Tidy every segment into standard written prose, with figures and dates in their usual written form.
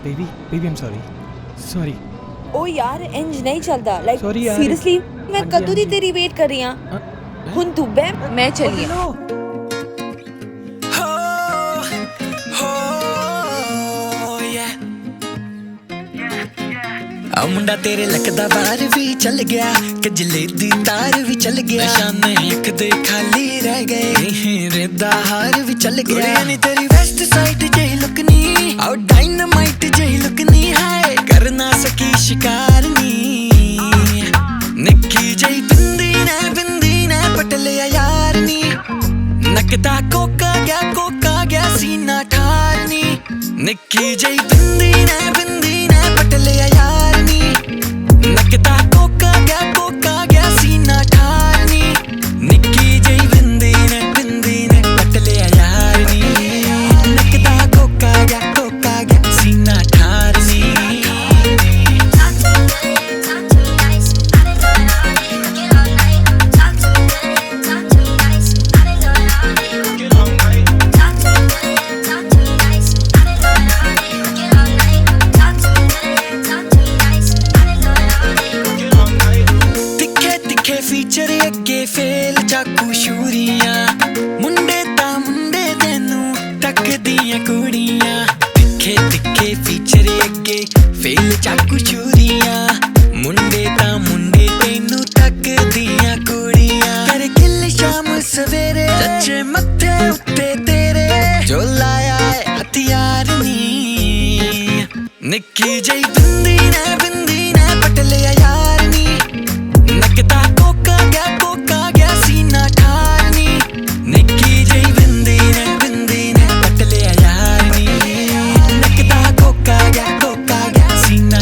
Baby I'm sorry ओ यार इंज नहीं चलदा लाइक Sorry यार। सीरियसली मैं हाँ जी, कदों दी हाँ जी। तेरी वेट कर रही हां हुन तू बे मैं चली हां आ मुंडा तेरे लकदा बार भी चल गया कजले दी तार भी चल गया निशाने एक दे खाली रह गए रेदा हार भी चल गया नी तेरी वेस्ट साइड जही लुकनी और डायनामाइट जही लुकनी है कर ना सकी शिकार नी निक्की जही बिंदी ने पट लिया यार नी नकदा कोका गया सीना ठार नी निक्की जही बिंदी ने पट लिया यार नी नकदा कोका गया सीना ठार नी निक्की जही बिंदी ने पट लिया यार नी नकदा कोका गया सीना ठार नी फीचर अगे फेल चाकू शूरियां मुंडे तेनू तक दियां कुड़ियां तिखे फीचर अगे फेल चाकू शूरियां मुंडे तेनू तक दियां कुड़ियां कर गिल शाम सवेरे सच्चे मत्थे उत्ते तेरे जो लाया है हथियार नी निक्की जही बिंदी ने पट लिया यार नी नकदा कोका गया सीना ठार नी निक्की जही बिंदी ने पट लिया यार नी नकदा कोका गया सीना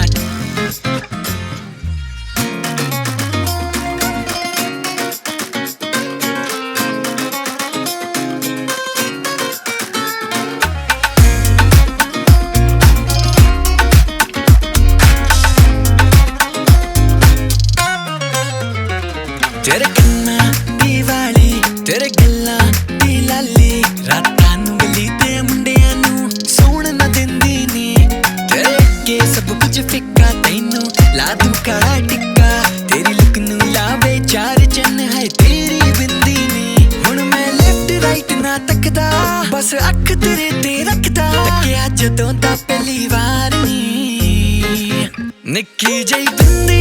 तेरे कन्ना दी वाली तेरे गल्ला दी लाली रातां नू गली ते मुंडियां नू सौण ना दिंदी नी तेरे अगे सब कुछ फिक्का तैनू ला दूं काला टिक्का तेरी लुक नू लावे चार चन्न है तेरी बिंदी नी हुण मैं लेफ्ट राइट ना तकदा बस अख तेरे ते रखदा तक्किया जदों दा पहली वार नी निक्की जही बिंदी